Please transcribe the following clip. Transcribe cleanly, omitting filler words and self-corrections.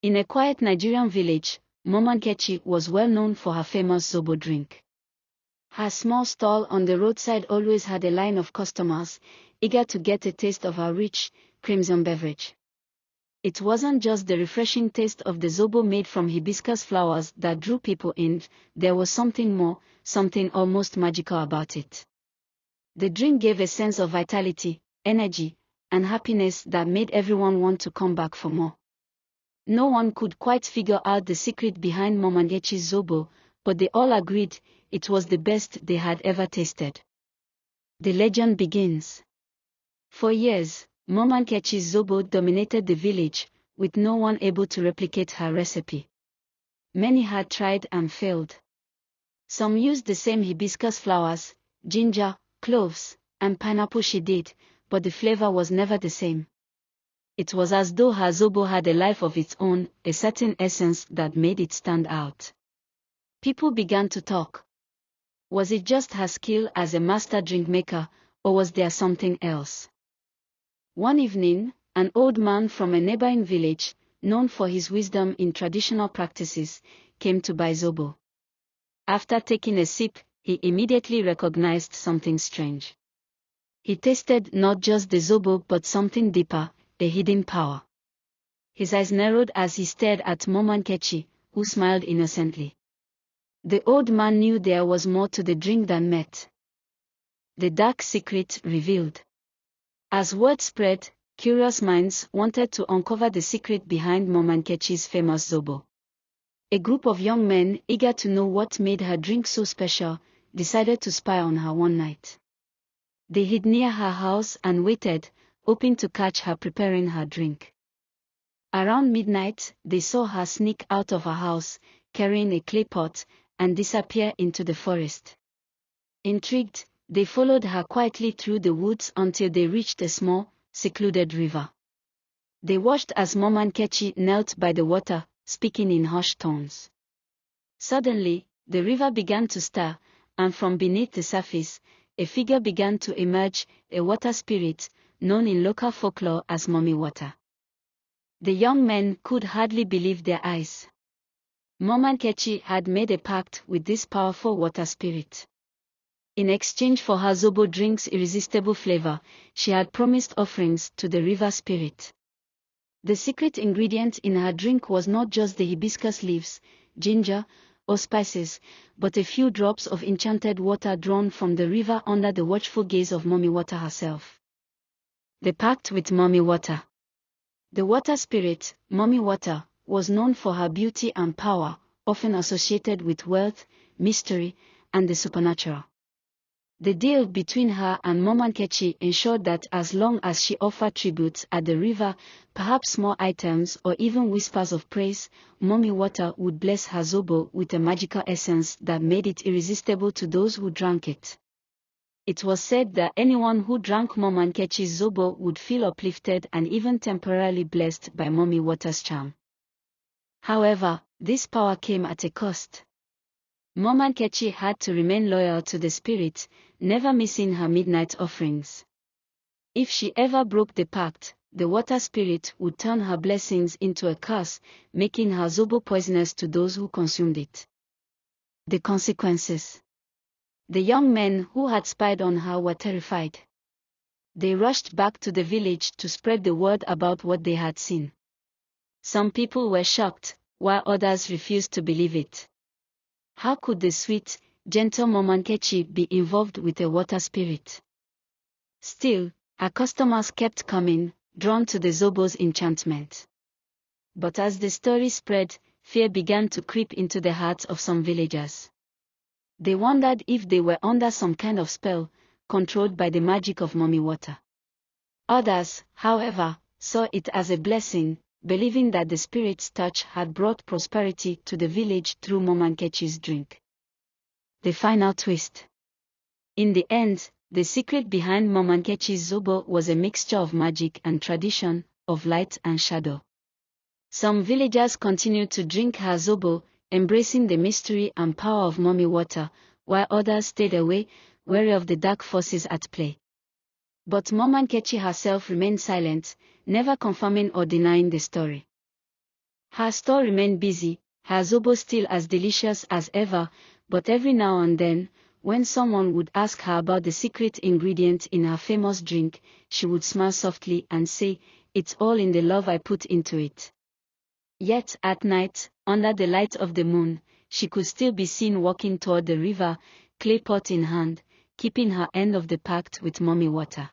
In a quiet Nigerian village, Mama Nkechi was well known for her famous Zobo drink. Her small stall on the roadside always had a line of customers, eager to get a taste of her rich, crimson beverage. It wasn't just the refreshing taste of the Zobo made from hibiscus flowers that drew people in, there was something more, something almost magical about it. The drink gave a sense of vitality, energy, and happiness that made everyone want to come back for more. No one could quite figure out the secret behind Mama Nkechi's Zobo, but they all agreed it was the best they had ever tasted. The legend begins. For years, Mama Nkechi's Zobo dominated the village, with no one able to replicate her recipe. Many had tried and failed. Some used the same hibiscus flowers, ginger, cloves, and pineapple she did, but the flavor was never the same. It was as though her Zobo had a life of its own, a certain essence that made it stand out. People began to talk. Was it just her skill as a master drink maker, or was there something else? One evening, an old man from a neighboring village, known for his wisdom in traditional practices, came to buy Zobo. After taking a sip, he immediately recognized something strange. He tasted not just the Zobo but something deeper, a hidden power. His eyes narrowed as he stared at Mama Nkechi, who smiled innocently. The old man knew there was more to the drink than met. The dark secret revealed. As word spread, curious minds wanted to uncover the secret behind Mama Nkechi's famous Zobo. A group of young men, eager to know what made her drink so special, decided to spy on her one night. They hid near her house and waited, hoping to catch her preparing her drink. Around midnight, they saw her sneak out of her house, carrying a clay pot, and disappear into the forest. Intrigued, they followed her quietly through the woods until they reached a small, secluded river. They watched as Mama Nkechi knelt by the water, speaking in hushed tones. Suddenly, the river began to stir, and from beneath the surface, a figure began to emerge, a water spirit, known in local folklore as Mommy Water. The young men could hardly believe their eyes. Mama Nkechi had made a pact with this powerful water spirit. In exchange for her Zobo drink's irresistible flavor, she had promised offerings to the river spirit. The secret ingredient in her drink was not just the hibiscus leaves, ginger, or spices, but a few drops of enchanted water drawn from the river under the watchful gaze of Mommy Water herself. The pact with Mommy Water. The water spirit, Mommy Water, was known for her beauty and power, often associated with wealth, mystery, and the supernatural. The deal between her and Mama Nkechi ensured that as long as she offered tributes at the river, perhaps small items or even whispers of praise, Mommy Water would bless her Zobo with a magical essence that made it irresistible to those who drank it. It was said that anyone who drank Mama Nkechi's Zobo would feel uplifted and even temporarily blessed by Mommy Water's charm. However, this power came at a cost. Mama Nkechi had to remain loyal to the spirit, never missing her midnight offerings. If she ever broke the pact, the water spirit would turn her blessings into a curse, making her Zobo poisonous to those who consumed it. The consequences. The young men who had spied on her were terrified. They rushed back to the village to spread the word about what they had seen. Some people were shocked, while others refused to believe it. How could the sweet, gentle Mama Nkechi be involved with a water spirit? Still, her customers kept coming, drawn to the Zobo's enchantment. But as the story spread, fear began to creep into the hearts of some villagers. They wondered if they were under some kind of spell, controlled by the magic of Mommy Water. Others, however, saw it as a blessing, believing that the spirit's touch had brought prosperity to the village through Mama Nkechi's drink. The final twist. In the end, the secret behind Mama Nkechi's Zobo was a mixture of magic and tradition, of light and shadow. Some villagers continued to drink her Zobo, embracing the mystery and power of Mommy Water, while others stayed away, wary of the dark forces at play. But Mama Nkechi herself remained silent, never confirming or denying the story. Her store remained busy, her zobo still as delicious as ever, but every now and then, when someone would ask her about the secret ingredient in her famous drink, she would smile softly and say, "It's all in the love I put into it." Yet at night, under the light of the moon, she could still be seen walking toward the river, clay pot in hand, keeping her end of the pact with Mommy Water.